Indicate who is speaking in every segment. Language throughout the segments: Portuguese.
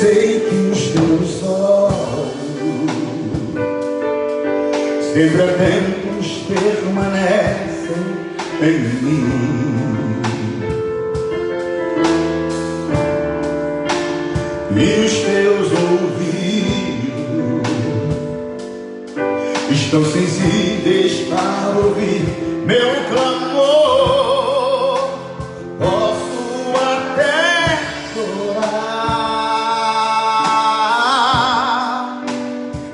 Speaker 1: sei que os teus olhos sempre atentos permanecem em mim, e os teus ouvidos estão sensíveis para ouvir meu clamor. Posso até chorar,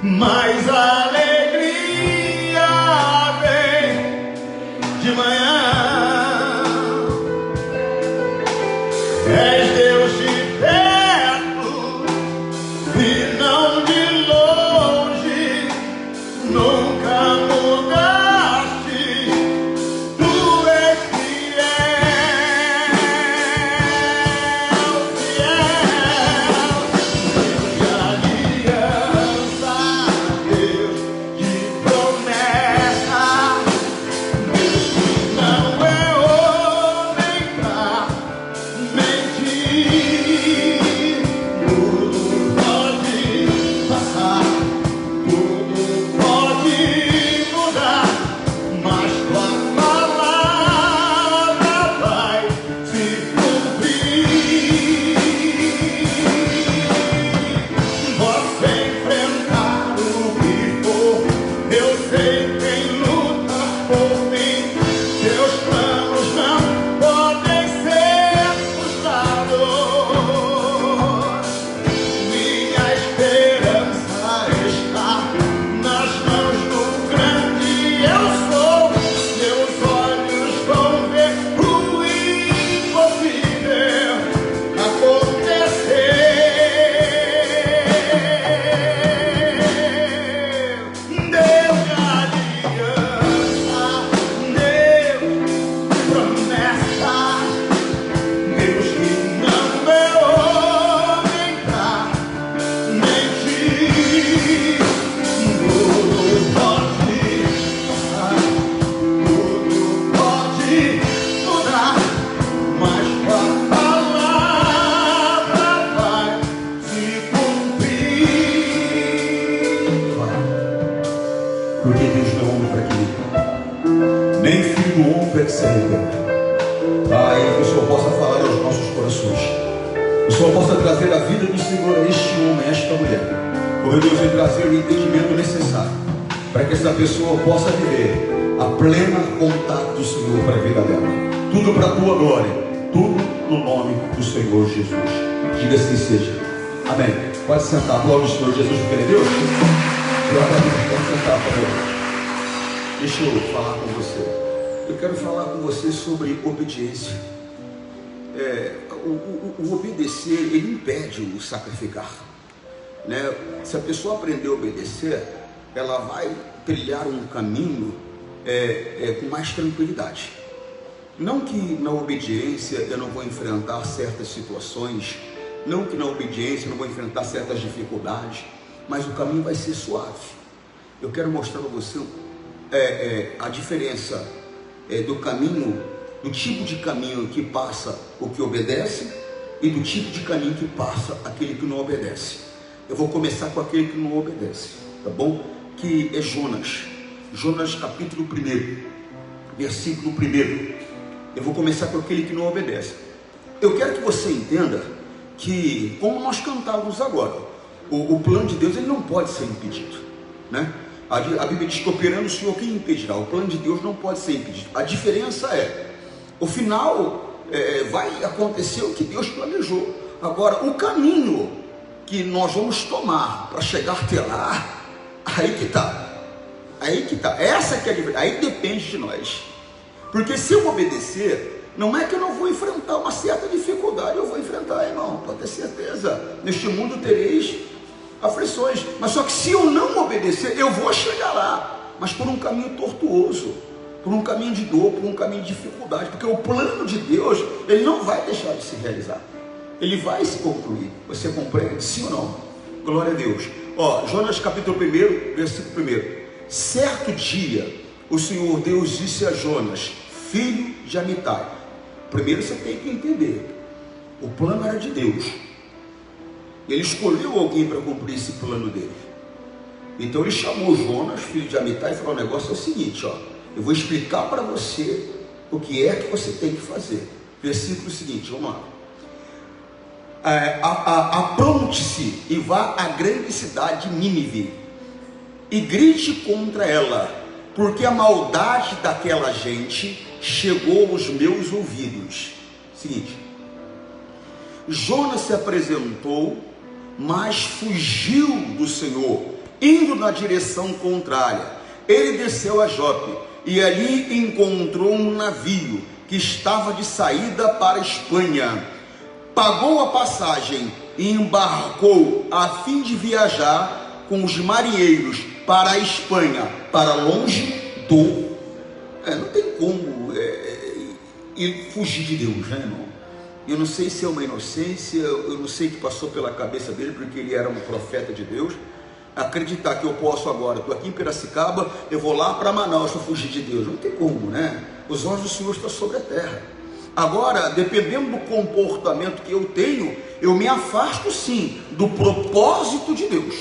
Speaker 1: mas a alegria vem de manhã. És Deus de perto e não de longe, nunca mudaste, tu és fiel, Deus de aliança, Deus de promessa, Deus que não é homem pra mentir. Tudo pode passar, tudo pode mudar, mas tua palavra vai se cumprir. Posso enfrentar o que for, eu sei quem luta por mim. Teus planos não podem ser frustrados. Minha esperança está nas mãos do grande eu sou. Meus olhos vão ver o impossível acontecer. Deus de aliança, Deus de promessa, Deus que não é homem pra mentir. Tudo pode passar, tudo pode mudar, mas tua palavra vai se cumprir. Porque Deus não é homem para que nem filho do homem para que se arrependa. Pai, que o Senhor possa falar aos nossos corações, o Senhor possa trazer a vida do Senhor a este homem, a esta mulher. Por Deus, e trazer o entendimento necessário para que essa pessoa possa viver a plena vontade do Senhor para a vida dela. Tudo para a tua glória, tudo no nome do Senhor Jesus. Diga assim seja. Amém. Pode sentar. Glória ao Senhor Jesus, porque Ele é Deus. Glória a Deus. Pode sentar, por favor. Deixa eu falar com você. Eu quero falar com você sobre obediência. O obedecer, ele impede o sacrificar, né? Se a pessoa aprender a obedecer, ela vai trilhar um caminho com mais tranquilidade. Não que na obediência eu não vou enfrentar certas situações, não que na obediência eu não vou enfrentar certas dificuldades, mas o caminho vai ser suave. Eu quero mostrar para você a diferença do caminho, do tipo de caminho que passa o que obedece e do tipo de caminho que passa aquele que não obedece. Eu vou começar com aquele que não obedece, tá bom? Que é Jonas. Jonas capítulo 1, versículo 1. Eu vou começar com aquele que não obedece. Eu quero que você entenda que, como nós cantávamos agora, o plano de Deus ele não pode ser impedido, né? A Bíblia diz que operando o Senhor, quem impedirá? O plano de Deus não pode ser impedido. A diferença o final vai acontecer o que Deus planejou. Agora, o caminho que nós vamos tomar para chegar até lá, aí que está. Essa que é a diferença. Aí depende de nós. Porque se eu obedecer, não é que eu não vou enfrentar uma certa dificuldade. Eu vou enfrentar, irmão, pode ter certeza. Neste mundo tereis aflições, mas só que se eu não obedecer, eu vou chegar lá, mas por um caminho tortuoso, por um caminho de dor, por um caminho de dificuldade, porque o plano de Deus, ele não vai deixar de se realizar, ele vai se concluir. Você compreende? Sim ou não? Glória a Deus. Jonas capítulo 1, versículo 1. Certo dia, o Senhor Deus disse a Jonas, filho de Amitai. Primeiro você tem que entender, o plano era de Deus. Ele escolheu alguém para cumprir esse plano dele. Então ele chamou Jonas, filho de Amitai, e falou: o negócio é o seguinte, ó, eu vou explicar para você o que é que você tem que fazer. Versículo seguinte, vamos lá. Apronte-se e vá à grande cidade de Nínive e grite contra ela, porque a maldade daquela gente chegou aos meus ouvidos. Seguinte, Jonas se apresentou, mas fugiu do Senhor, indo na direção contrária. Ele desceu a Jope e ali encontrou um navio que estava de saída para a Espanha. Pagou a passagem e embarcou a fim de viajar com os marinheiros para a Espanha, para longe do... não tem como fugir de Deus, né, irmão? Eu não sei se é uma inocência, eu não sei o que passou pela cabeça dele, porque ele era um profeta de Deus, acreditar que eu posso agora, estou aqui em Piracicaba, eu vou lá para Manaus para fugir de Deus. Não tem como, né? Os olhos do Senhor estão sobre a terra. Agora, dependendo do comportamento que eu tenho, eu me afasto sim do propósito de Deus.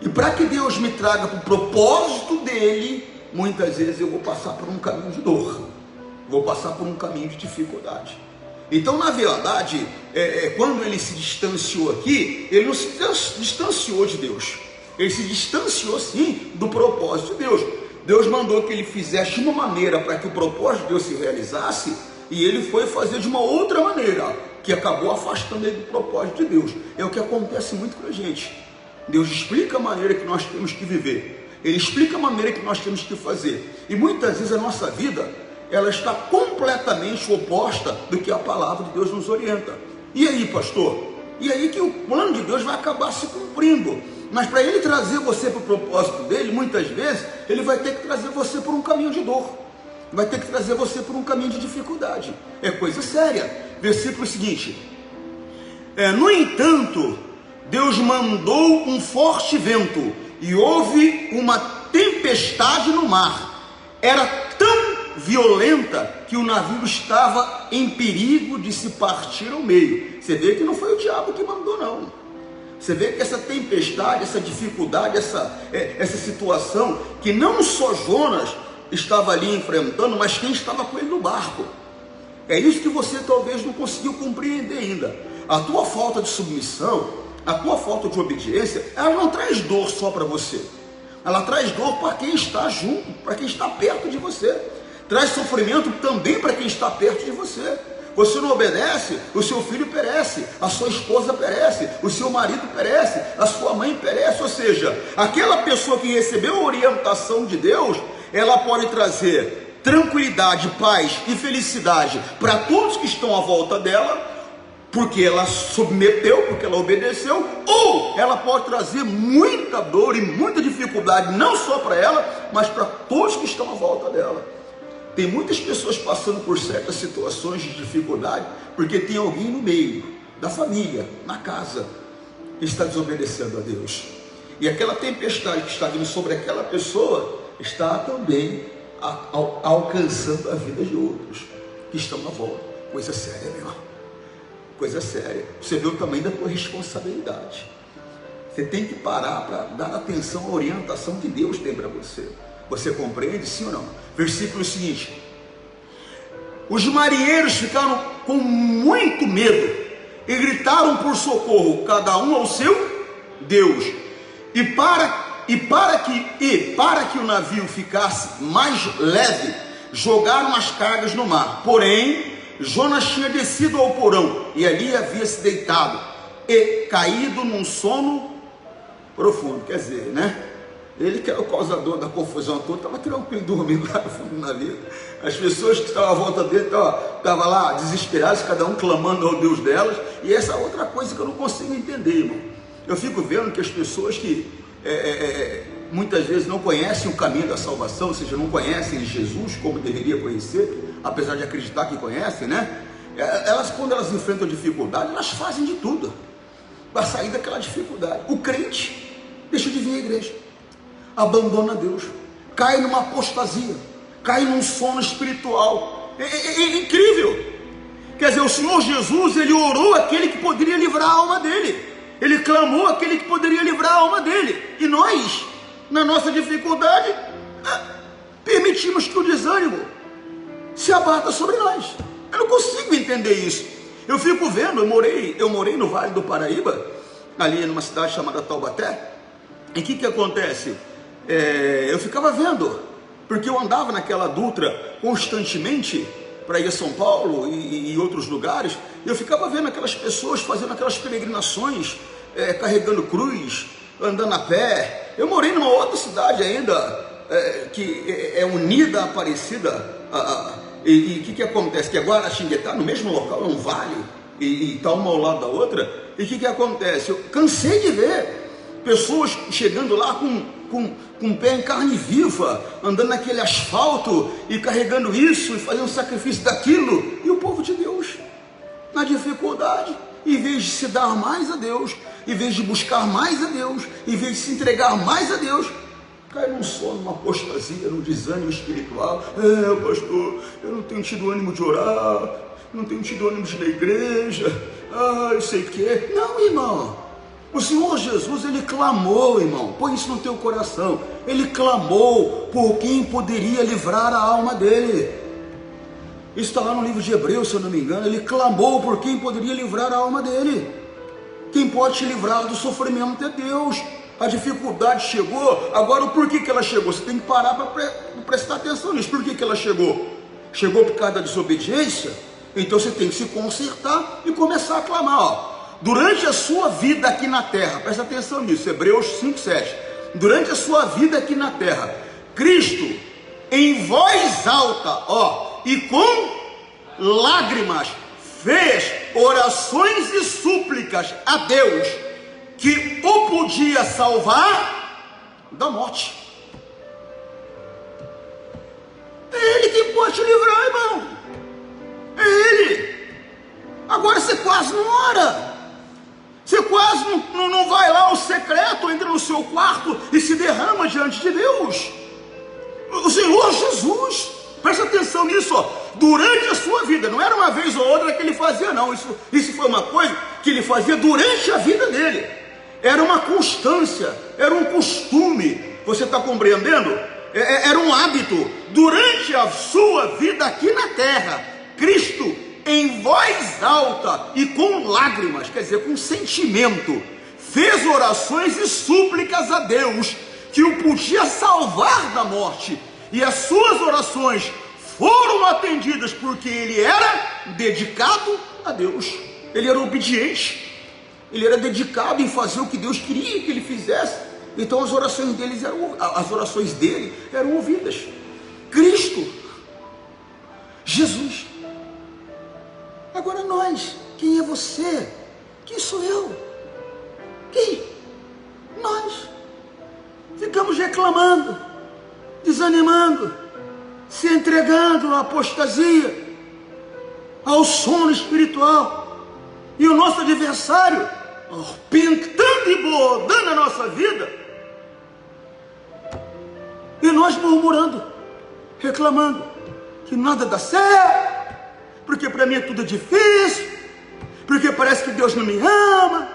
Speaker 1: E para que Deus me traga para o propósito dele, muitas vezes eu vou passar por um caminho de dor, vou passar por um caminho de dificuldade. Então, na verdade, quando ele se distanciou aqui, ele não se distanciou de Deus, ele se distanciou sim do propósito de Deus. Deus mandou que ele fizesse de uma maneira para que o propósito de Deus se realizasse, e ele foi fazer de uma outra maneira, que acabou afastando ele do propósito de Deus. É o que acontece muito com a gente. Deus explica a maneira que nós temos que viver, ele explica a maneira que nós temos que fazer, e muitas vezes a nossa vida, ela está completamente oposta do que a palavra de Deus nos orienta. E aí, pastor? E aí que o plano de Deus vai acabar se cumprindo. Mas para ele trazer você para o propósito dele, muitas vezes, ele vai ter que trazer você por um caminho de dor. Vai ter que trazer você por um caminho de dificuldade. É coisa séria. Versículo seguinte. No entanto, Deus mandou um forte vento e houve uma tempestade no mar. Era tão violenta que o navio estava em perigo de se partir ao meio. Você vê que não foi o diabo que mandou, não. Você vê que essa tempestade, essa dificuldade, essa situação, que não só Jonas estava ali enfrentando, mas quem estava com ele no barco. É isso que você talvez não conseguiu compreender ainda. A tua falta de submissão, a tua falta de obediência, ela não traz dor só para você. Ela traz dor para quem está junto, para quem está perto de você. Traz sofrimento também para quem está perto de você. Você não obedece, o seu filho perece, a sua esposa perece, o seu marido perece, a sua mãe perece. Ou seja, aquela pessoa que recebeu a orientação de Deus, ela pode trazer tranquilidade, paz e felicidade para todos que estão à volta dela, porque ela submeteu, porque ela obedeceu, ou ela pode trazer muita dor e muita dificuldade, não só para ela, mas para todos que estão à volta dela. Tem muitas pessoas passando por certas situações de dificuldade, porque tem alguém no meio da família, na casa, que está desobedecendo a Deus. E aquela tempestade que está vindo sobre aquela pessoa, está também alcançando a vida de outros, que estão à volta. Coisa séria, meu irmão. Coisa séria. Você vê o tamanho da tua responsabilidade. Você tem que parar para dar atenção à orientação que Deus tem para você. Você compreende, sim ou não? Versículo seguinte. Os marinheiros ficaram com muito medo e gritaram por socorro, cada um ao seu Deus. E para que o navio ficasse mais leve, jogaram as cargas no mar. Porém, Jonas tinha descido ao porão e ali havia se deitado e caído num sono profundo. Quer dizer, né? Ele que era o causador da confusão toda, estava tranquilo, dormindo lá no fundo do navio. As pessoas que estavam à volta dele estavam lá desesperadas, cada um clamando ao Deus delas. E essa é outra coisa que eu não consigo entender, irmão. Eu fico vendo que as pessoas que muitas vezes não conhecem o caminho da salvação, ou seja, não conhecem Jesus como deveria conhecer, apesar de acreditar que conhecem, né? Elas, quando elas enfrentam dificuldade, elas fazem de tudo para sair daquela dificuldade. O crente deixa de vir à igreja, abandona Deus, cai numa apostasia, cai num sono espiritual. É incrível. Quer dizer, o Senhor Jesus, ele orou aquele que poderia livrar a alma dele. ele clamou aquele que poderia livrar a alma dele. E nós, na nossa dificuldade, permitimos que o desânimo se abata sobre nós. Eu não consigo entender isso. Eu fico vendo, eu morei no Vale do Paraíba, ali numa cidade chamada Taubaté. E o que acontece? Eu ficava vendo, porque eu andava naquela Dutra constantemente para ir a São Paulo e outros lugares. E eu ficava vendo aquelas pessoas fazendo aquelas peregrinações, carregando cruz, andando a pé. Eu morei numa outra cidade ainda, que é unida à Aparecida. E o que acontece? Que agora Guaratinguetá, no mesmo local, é um vale, e está uma ao lado da outra. E o que acontece? Eu cansei de ver pessoas chegando lá com o pé em carne viva, andando naquele asfalto e carregando isso e fazendo sacrifício daquilo. E o povo de Deus, na dificuldade, em vez de se dar mais a Deus, em vez de buscar mais a Deus, em vez de se entregar mais a Deus, cai num sono, numa apostasia, num desânimo espiritual. Pastor, eu não tenho tido ânimo de orar, não tenho tido ânimo de ir na igreja, eu sei que é. Não, irmão, o Senhor Jesus, ele clamou, irmão, põe isso no teu coração, ele clamou por quem poderia livrar a alma dele. Isso está lá no livro de Hebreus, se eu não me engano. Ele clamou por quem poderia livrar a alma dele. Quem pode te livrar do sofrimento é Deus. A dificuldade chegou, agora o porquê que ela chegou? Você tem que parar para prestar atenção nisso. Por que ela chegou? Chegou por causa da desobediência? Então você tem que se consertar e começar a clamar. Durante a sua vida aqui na terra, presta atenção nisso, Hebreus 5:7. Durante a sua vida aqui na terra, Cristo, em voz alta, e com lágrimas, fez orações e súplicas a Deus, que o podia salvar da morte. É Ele quem pode te livrar, irmão. É Ele. Agora você quase não ora. Você quase não vai lá ao secreto, entra no seu quarto e se derrama diante de Deus. O Senhor Jesus, presta atenção nisso, durante a sua vida, não era uma vez ou outra que ele fazia, não. Isso foi uma coisa que ele fazia durante a vida dele. Era uma constância, era um costume. Você está compreendendo? Era um hábito. Durante a sua vida aqui na terra, Cristo, em voz alta e com lágrimas, quer dizer, com sentimento, fez orações e súplicas a Deus, que o podia salvar da morte. E as suas orações foram atendidas porque ele era dedicado a Deus. Ele era obediente. Ele era dedicado em fazer o que Deus queria que ele fizesse. Então as orações dele eram ouvidas. Cristo, Jesus. Agora nós, quem é você? Quem sou eu? Quem? Nós. Ficamos reclamando, desanimando, se entregando à apostasia, ao sono espiritual. E o nosso adversário, pintando e bordando a nossa vida, e nós murmurando, reclamando que nada dá certo, porque para mim tudo é difícil, porque parece que Deus não me ama.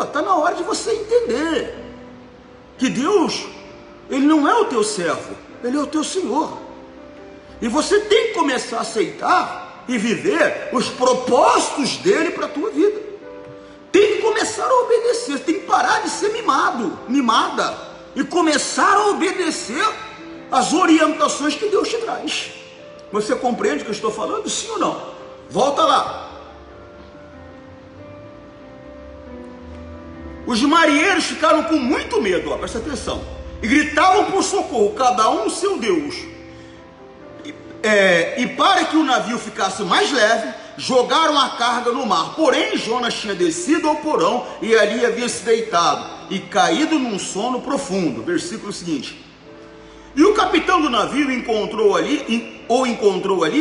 Speaker 1: Está na hora de você entender que Deus, Ele não é o teu servo, Ele é o teu Senhor. E você tem que começar a aceitar e viver os propósitos dEle para a tua vida. Tem que começar a obedecer, tem que parar de ser mimada, e começar a obedecer as orientações que Deus te traz. Você compreende o que eu estou falando? Sim ou não? Volta lá. Os marinheiros ficaram com muito medo, presta atenção, e gritavam por socorro, cada um seu Deus. E para que o navio ficasse mais leve, jogaram a carga no mar. Porém, Jonas tinha descido ao porão e ali havia se deitado e caído num sono profundo. Versículo seguinte. E o capitão do navio o encontrou ali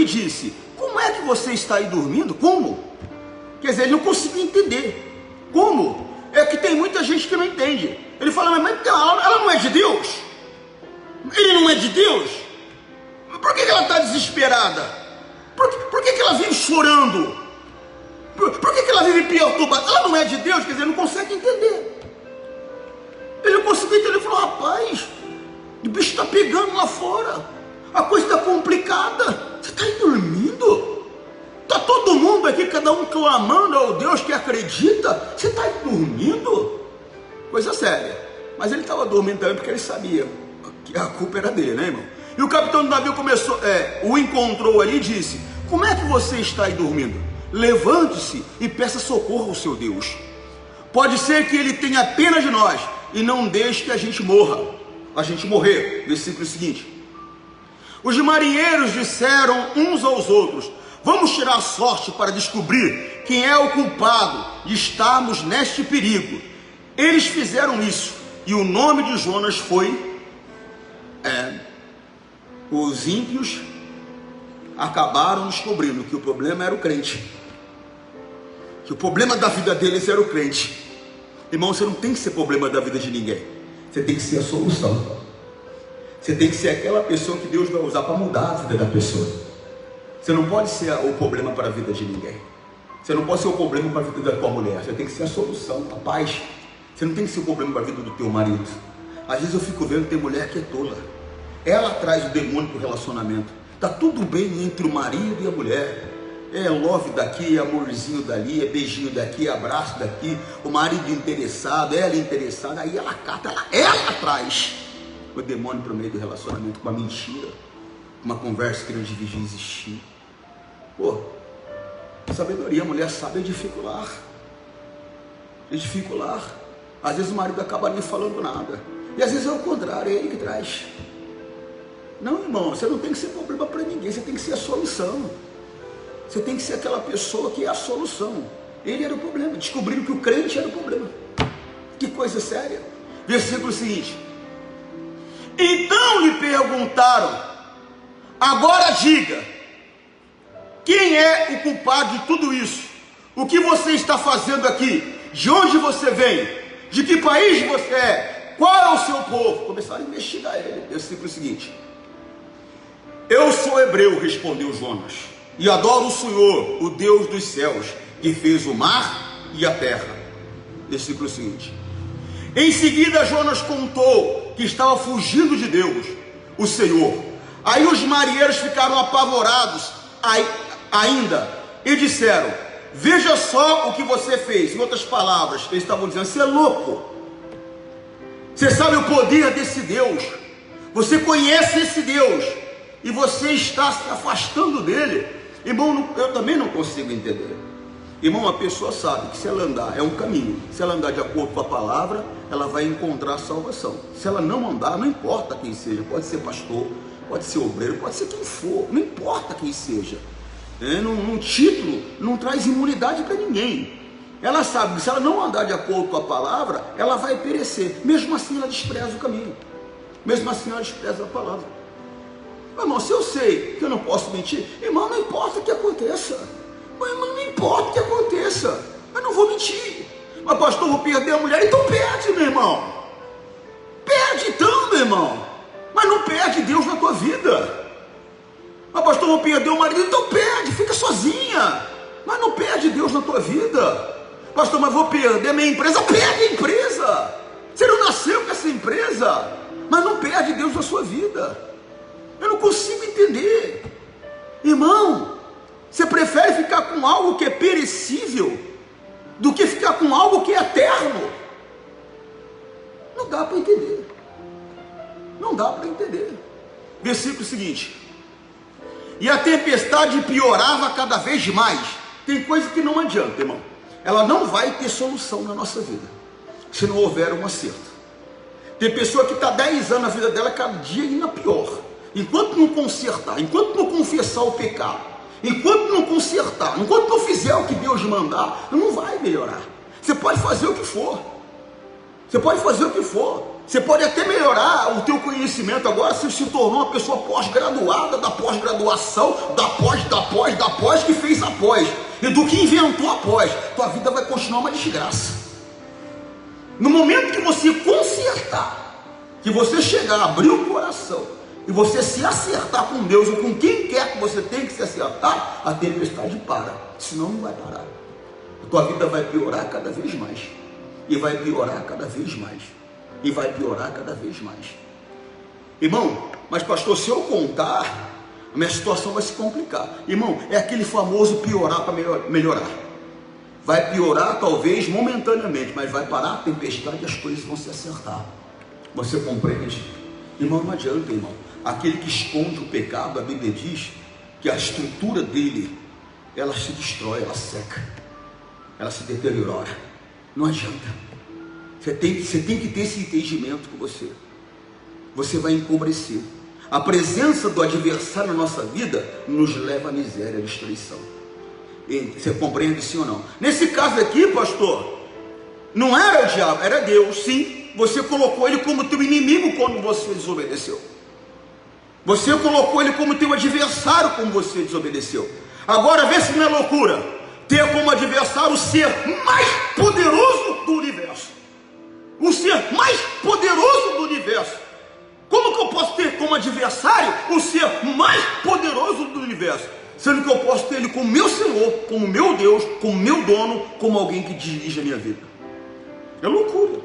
Speaker 1: e disse: como é que você está aí dormindo? Como? Quer dizer, ele não conseguiu entender. Como? É que tem muita gente que não entende. Ele fala: mas ela não é de Deus? Ele não é de Deus? Por que ela está desesperada? Por que ela vive chorando? Por que ela vive perturbado, ela não é de Deus, quer dizer, ele não consegue entender. Ele não conseguiu entender, ele falou, rapaz, o bicho está pegando lá fora, a coisa está complicada, você está aí dormindo? Está todo mundo aqui, cada um clamando ao Deus que acredita, você está aí dormindo? Coisa séria. Mas ele estava dormindo também porque ele sabia que a culpa era dele, né, irmão? E o capitão do navio o encontrou ali e disse, como é que você está aí dormindo? Levante-se e peça socorro ao seu Deus. Pode ser que ele tenha pena de nós e não deixe que a gente morrer. Versículo seguinte. Os marinheiros disseram uns aos outros, vamos tirar sorte para descobrir quem é o culpado de estarmos neste perigo. Eles fizeram isso e o nome de Jonas foi os ímpios acabaram descobrindo que o problema era o crente, que o problema da vida deles era o crente. Irmão, você não tem que ser problema da vida de ninguém, você tem que ser a solução. Você tem que ser aquela pessoa que Deus vai usar para mudar a vida da pessoa. Você não pode ser o problema para a vida de ninguém. Você não pode ser o problema para a vida da tua mulher. Você tem que ser a solução, a paz. Você não tem que ser o problema para a vida do teu marido. Às vezes eu fico vendo, tem mulher que é tola, ela traz o demônio para o relacionamento. Está tudo bem entre o marido e a mulher, é love daqui, amorzinho dali, é beijinho daqui, abraço daqui, o marido interessado, ela interessada, aí ela cata, ela traz o demônio para o meio do relacionamento, com uma mentira, uma conversa que não devia existir. Pô, sabedoria, a mulher sabe edificar. Às vezes o marido acaba nem falando nada, e às vezes é o contrário, é ele que traz. Não, irmão, você não tem que ser problema para ninguém, você tem que ser a solução. Você tem que ser aquela pessoa que é a solução. Ele era o problema, descobriram que o crente era o problema. Que coisa séria. Versículo seguinte. Então lhe perguntaram, agora diga, quem é o culpado de tudo isso? O que você está fazendo aqui? De onde você vem? De que país você é? Qual é o seu povo? Começaram a investigar ele. Versículo seguinte. Eu sou hebreu, respondeu Jonas, e adoro o Senhor, o Deus dos céus, que fez o mar e a terra. Versículo seguinte. Em seguida Jonas contou que estava fugindo de Deus, o Senhor. Aí os marinheiros ficaram apavorados ainda e disseram, veja só o que você fez. Em outras palavras, eles estavam dizendo, você é louco, você sabe o poder desse Deus, você conhece esse Deus, e você está se afastando dele. Irmão, eu também não consigo entender. Irmão, a pessoa sabe que se ela andar, é um caminho, se ela andar de acordo com a palavra, ela vai encontrar salvação. Se ela não andar, não importa quem seja, pode ser pastor, pode ser obreiro, pode ser quem for, não importa quem seja, um título não traz imunidade para ninguém. Ela sabe que se ela não andar de acordo com a palavra, ela vai perecer. Mesmo assim ela despreza o caminho, mesmo assim ela despreza a palavra. Irmão, se eu sei que eu não posso mentir, irmão, não importa o que aconteça, irmão, não importa o que aconteça, eu não vou mentir. Mas pastor, vou perder a mulher, então perde, meu irmão, perde então, meu irmão, mas não perde Deus na tua vida. Mas pastor, vou perder o marido, então perde, fica sozinha, mas não perde Deus na tua vida. Pastor, mas vou perder minha empresa, perde a empresa, você não nasceu com essa empresa, mas não perde Deus na sua vida. Eu não consigo entender. Irmão, você prefere ficar com algo que é perecível do que ficar com algo que é eterno? Não dá para entender. Não dá para entender. Versículo seguinte. E a tempestade piorava cada vez mais. Tem coisa que não adianta, irmão. Ela não vai ter solução na nossa vida se não houver um acerto. Tem pessoa que está 10 anos na vida dela, cada dia ainda pior. Enquanto não consertar, enquanto não confessar o pecado, enquanto não consertar, enquanto não fizer o que Deus mandar, não vai melhorar. Você pode fazer o que for, você pode fazer o que for, você pode até melhorar o teu conhecimento. Agora você se tornou uma pessoa pós-graduada, da pós-graduação, da pós, que fez a pós, e do que inventou a pós. Tua vida vai continuar uma desgraça. No momento que você consertar, que você chegar, abrir o coração, e você se acertar com Deus ou com quem quer que você tem que se acertar, a tempestade para, senão não vai parar. tua vida vai piorar cada vez mais, e vai piorar cada vez mais, e vai piorar cada vez mais. Irmão, mas pastor, se eu contar, a minha situação vai se complicar. Irmão, é aquele famoso piorar para melhorar. Vai piorar talvez momentaneamente, mas vai parar a tempestade e as coisas vão se acertar. Você compreende? Irmão, não adianta, irmão. Aquele que esconde o pecado, a Bíblia diz que a estrutura dele, ela se destrói, ela seca, ela se deteriora. Não adianta. Você tem que ter esse entendimento com você. Você vai empobrecer. A presença do adversário na nossa vida nos leva à miséria, à destruição. E você compreende sim ou não? Nesse caso aqui, pastor, não era o diabo, era Deus. Sim, você colocou ele como teu inimigo quando você desobedeceu. Você colocou ele como teu adversário quando você desobedeceu. Agora vê se não é loucura ter como adversário o ser mais poderoso do universo. O ser mais poderoso do universo. Como que eu posso ter como adversário o ser mais poderoso do universo? Sendo que eu posso ter ele como meu Senhor, como meu Deus, como meu dono, como alguém que dirige a minha vida. É loucura.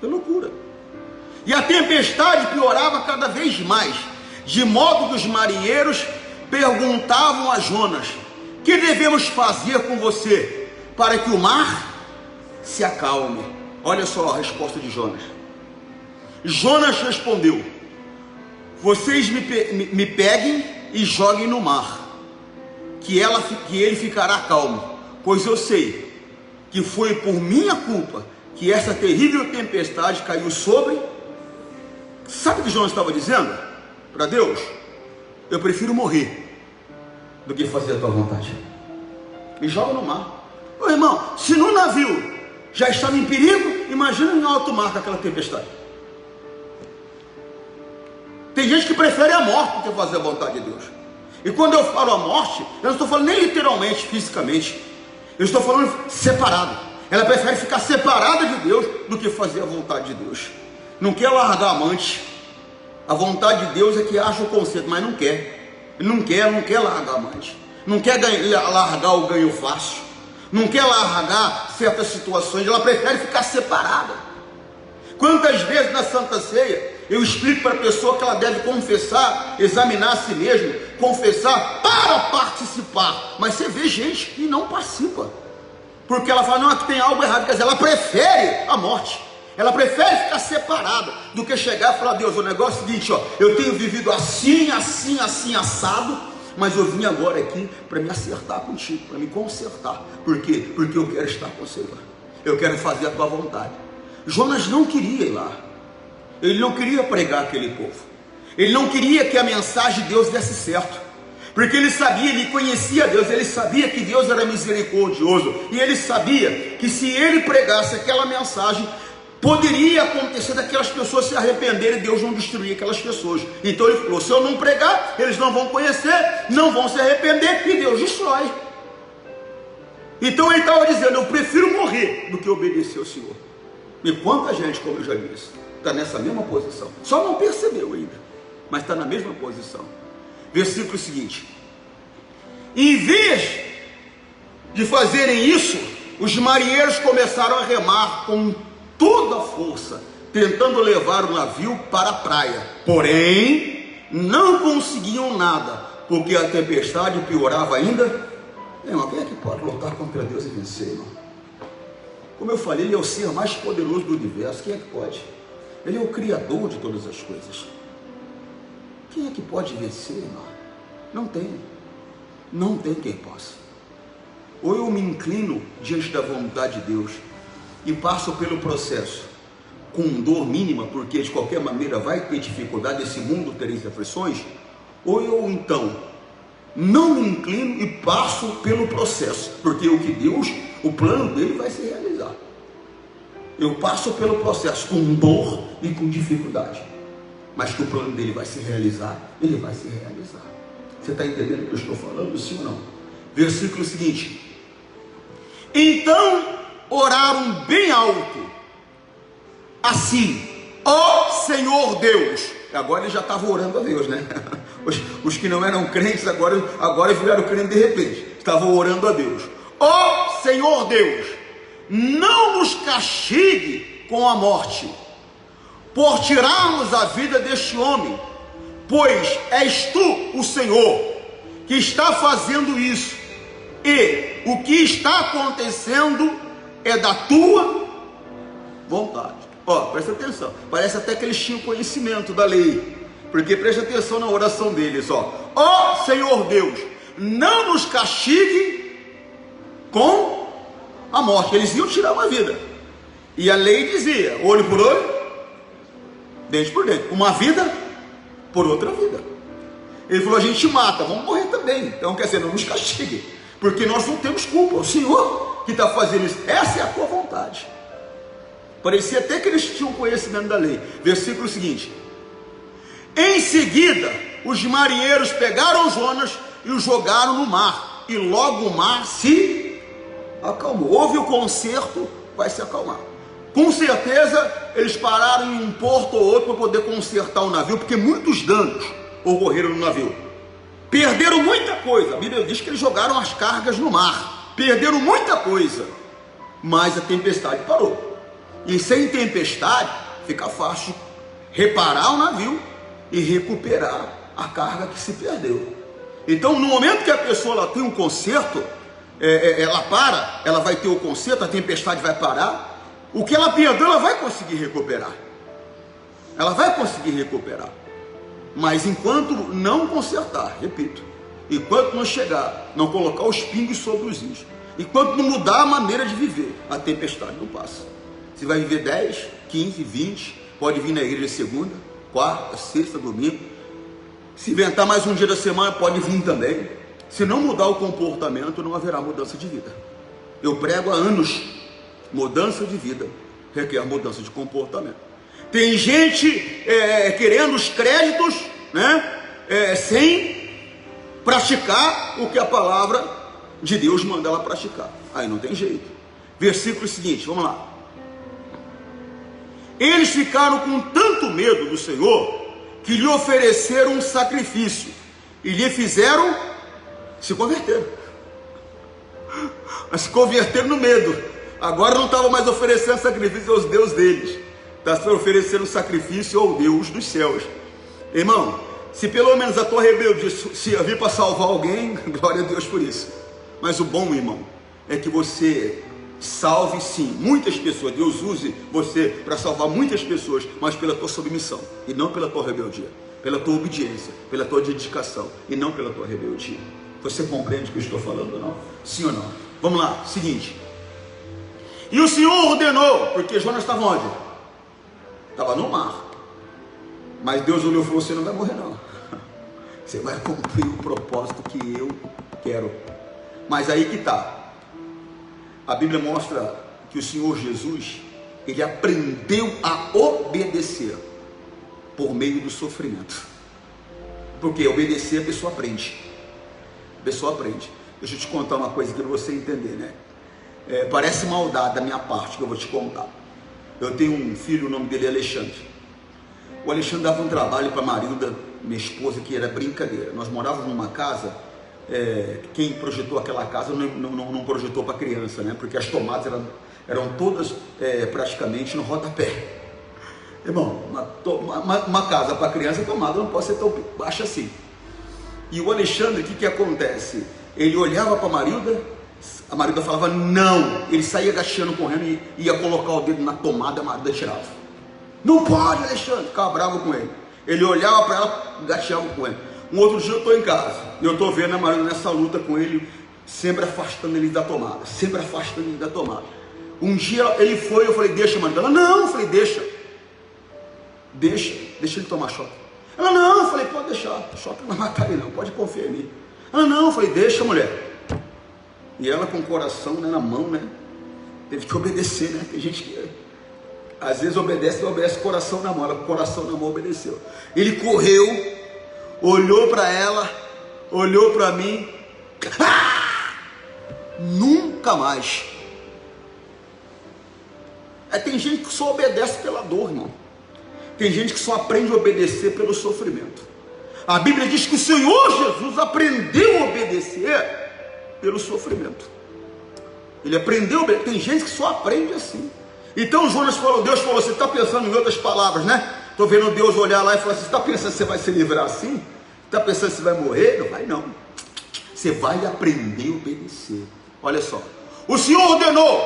Speaker 1: É loucura. E a tempestade piorava cada vez mais, de modo que os marinheiros perguntavam a Jonas: que devemos fazer com você para que o mar se acalme? Olha só a resposta de Jonas. Jonas respondeu: vocês me peguem e joguem no mar, que ele ficará calmo, pois eu sei que foi por minha culpa que essa terrível tempestade caiu sobre. Sabe o que Jonas estava dizendo para Deus? Eu prefiro morrer do que fazer a tua vontade. Me joga no mar. Ô irmão, se no navio já estava em perigo, imagina em alto mar com aquela tempestade. Tem gente que prefere a morte do que fazer a vontade de Deus. E quando eu falo a morte, eu não estou falando nem literalmente, fisicamente. Eu estou falando separado. Ela prefere ficar separada de Deus do que fazer a vontade de Deus. Não quer largar a amante. A vontade de Deus é que acha o conceito, mas não quer. Ele não quer largar a amante. Não quer largar o ganho fácil. Não quer largar certas situações. Ela prefere ficar separada. Quantas vezes na Santa Ceia eu explico para a pessoa que ela deve confessar, examinar a si mesma, confessar para participar. Mas você vê gente que não participa, porque ela fala, não, aqui tem algo errado. Quer dizer, ela prefere a morte, ela prefere ficar separada, do que chegar e falar, Deus, o negócio é o seguinte, ó, eu tenho vivido assim, assim, assim, assado, mas eu vim agora aqui para me acertar contigo, para me consertar. Por quê? Porque eu quero estar com o Senhor, eu quero fazer a tua vontade. Jonas não queria ir lá. Ele não queria pregar aquele povo. Ele não queria que a mensagem de Deus desse certo. Porque ele sabia, ele conhecia Deus. Ele sabia que Deus era misericordioso. E ele sabia que se ele pregasse aquela mensagem, poderia acontecer daquelas pessoas se arrependerem e Deus não destruir aquelas pessoas. Então ele falou, se eu não pregar, eles não vão conhecer, não vão se arrepender e Deus destrói. Então ele estava dizendo, eu prefiro morrer do que obedecer ao Senhor. E quanta gente, como eu já disse, está nessa mesma posição, só não percebeu ainda, mas está na mesma posição. Versículo seguinte: em vez de fazerem isso, os marinheiros começaram a remar com toda a força, tentando levar o navio para a praia, porém não conseguiam nada, porque a tempestade piorava ainda. Irmão, quem é que pode lutar contra Deus e vencer, irmão? Como eu falei, ele é o ser mais poderoso do universo. Quem é que pode? Ele é o Criador de todas as coisas. Quem é que pode vencer, irmão? Não tem. Não tem quem possa. Ou eu me inclino diante da vontade de Deus e passo pelo processo com dor mínima, porque de qualquer maneira vai ter dificuldade, esse mundo tereis aflições, ou eu então não me inclino e passo pelo processo, porque o que Deus, o plano dele vai se realizar. Eu passo pelo processo com dor e com dificuldade, mas que o plano dele vai se realizar, ele vai se realizar. Você está entendendo o que eu estou falando, sim ou não? Versículo seguinte: então oraram bem alto, assim, ó Senhor Deus. Agora ele já estava orando a Deus, né? Os que não eram crentes agora viraram crentes de repente, estavam orando a Deus. Ó Senhor Deus, não nos castigue com a morte, por tirarmos a vida deste homem, pois és tu, o Senhor, que está fazendo isso, e o que está acontecendo é da tua vontade. Presta atenção, parece até que eles tinham conhecimento da lei, porque presta atenção na oração deles, ó Senhor Deus, não nos castigue com a morte. Eles iam tirar uma vida, e a lei dizia, olho por olho, dente por dente, uma vida por outra vida. Ele falou, a gente mata, vamos morrer também, então quer dizer, não nos castigue, porque nós não temos culpa, o Senhor que está fazendo isso, essa é a tua vontade. Parecia até que eles tinham conhecimento da lei. Versículo seguinte: em seguida, os marinheiros pegaram Jonas e o jogaram no mar, e logo o mar se acalmou. Houve o conserto, vai se acalmar. Com certeza, eles pararam em um porto ou outro para poder consertar o navio, porque muitos danos ocorreram no navio. Perderam muita coisa. A Bíblia diz que eles jogaram as cargas no mar. Perderam muita coisa, mas a tempestade parou. E sem tempestade, fica fácil reparar o navio e recuperar a carga que se perdeu. Então, no momento que a pessoa ela tem um conserto, ela vai ter o conserto, a tempestade vai parar, o que ela perdeu, ela vai conseguir recuperar. Ela vai conseguir recuperar. Mas enquanto não consertar, repito, enquanto não chegar, não colocar os pingos sobre os is, enquanto não mudar a maneira de viver, a tempestade não passa. Você vai viver 10, 15, 20, pode vir na igreja segunda, quarta, sexta, domingo. Se inventar mais um dia da semana, pode vir também. Se não mudar o comportamento, não haverá mudança de vida. Eu prego há anos, mudança de vida requer mudança de comportamento. Tem gente querendo os créditos, sem praticar o que a palavra de Deus manda ela praticar. Aí não tem jeito. Versículo seguinte, vamos lá. Eles ficaram com tanto medo do Senhor, que lhe ofereceram um sacrifício, e lhe fizeram se converter. Mas se converteram no medo. Agora não estavam mais oferecendo sacrifício aos deuses deles, está oferecendo sacrifício ao Deus dos céus. Irmão, se pelo menos a tua rebeldia servir para salvar alguém, glória a Deus por isso. Mas o bom, irmão, é que você salve sim muitas pessoas. Deus use você para salvar muitas pessoas, mas pela tua submissão, e não pela tua rebeldia, pela tua obediência, pela tua dedicação, e não pela tua rebeldia. Você compreende o que eu estou falando, não? Sim ou não? Vamos lá, seguinte. E o Senhor ordenou, porque Jonas estava onde? Estava no mar. Mas Deus olhou e falou, você não vai morrer não, você vai cumprir o propósito que eu quero. Mas aí que está. A Bíblia mostra que o Senhor Jesus, ele aprendeu a obedecer por meio do sofrimento. Porque obedecer a pessoa aprende. A pessoa aprende. Deixa eu te contar uma coisa aqui para você entender, parece maldade da minha parte que eu vou te contar. Eu tenho um filho, o nome dele é Alexandre. O Alexandre dava um trabalho para a Marilda, minha esposa, que era brincadeira. Nós morávamos numa casa. Quem projetou aquela casa não projetou para criança, porque as tomadas eram todas praticamente no rodapé. Irmão, uma casa para criança, a tomada não pode ser tão baixa assim. E o Alexandre, o que acontece? Ele olhava para a Marilda falava não, ele saía agachando, correndo e ia colocar o dedo na tomada, a Marilda tirava. Não pode, Alexandre, ficava bravo com ele. Ele olhava para ela, gateava com ele. Um outro dia eu estou em casa, e eu estou vendo a Marilda nessa luta com ele, sempre afastando ele da tomada, sempre afastando ele da tomada. Um dia ele foi, eu falei, deixa, Marilda. Ela, não, eu falei, deixa ele tomar choque. Ela, não, eu falei, pode deixar, choque não vai matar ele não, pode confiar em mim. Ela, não, eu falei, deixa, mulher. E ela com o coração na mão, teve que obedecer, tem gente que às vezes obedece, não obedece, coração na mão. Ela com o coração na mão obedeceu. Ele correu, olhou para ela, olhou para mim, nunca mais. Tem gente que só obedece pela dor, irmão. Tem gente que só aprende a obedecer pelo sofrimento. A Bíblia diz que o Senhor Jesus aprendeu a obedecer pelo sofrimento. Ele aprendeu, tem gente que só aprende assim. Então Jonas falou, Deus falou, você está pensando em outras palavras, né? Estou vendo Deus olhar lá e falar assim, você está pensando que você vai se livrar assim? Está pensando que você vai morrer? Não vai não. Você vai aprender a obedecer. Olha só, o Senhor ordenou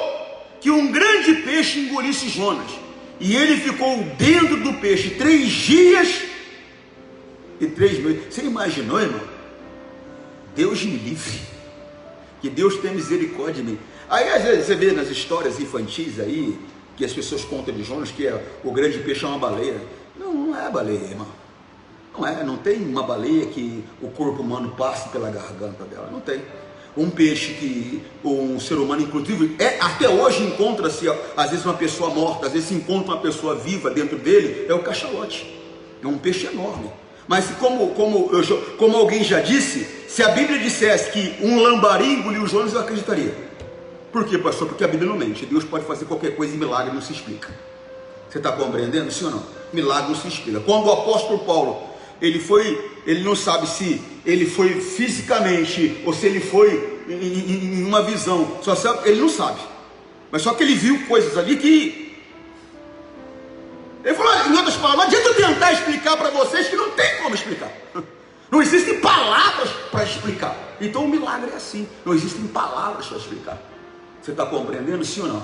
Speaker 1: que um grande peixe engolisse Jonas, e ele ficou dentro do peixe 3 dias e 3 noites. Você imaginou, irmão? Deus me livre, que Deus tenha misericórdia de mim. Aí às vezes você vê nas histórias infantis aí, que as pessoas contam de Jonas, que o grande peixe é uma baleia. Não é baleia, irmão. Não tem uma baleia que o corpo humano passe pela garganta dela, não tem. Um peixe que um ser humano, inclusive, até hoje encontra-se, às vezes uma pessoa morta, às vezes se encontra uma pessoa viva dentro dele, é o cachalote. É um peixe enorme. Mas como alguém já disse, se a Bíblia dissesse que um lambari engoliu Jonas, eu acreditaria. Por quê, pastor? Porque a Bíblia não mente. Deus pode fazer qualquer coisa e milagre não se explica. Você está compreendendo, sim ou não? Milagre não se explica. Quando o apóstolo Paulo, ele não sabe se ele foi fisicamente ou se ele foi em uma visão, só sabe, ele não sabe. Mas só que ele viu coisas ali que ele falou, em outras palavras, não adianta eu tentar explicar para vocês que não tem como explicar. Não existem palavras para explicar. Então o milagre é assim, não existem palavras para explicar. Você está compreendendo, sim ou não?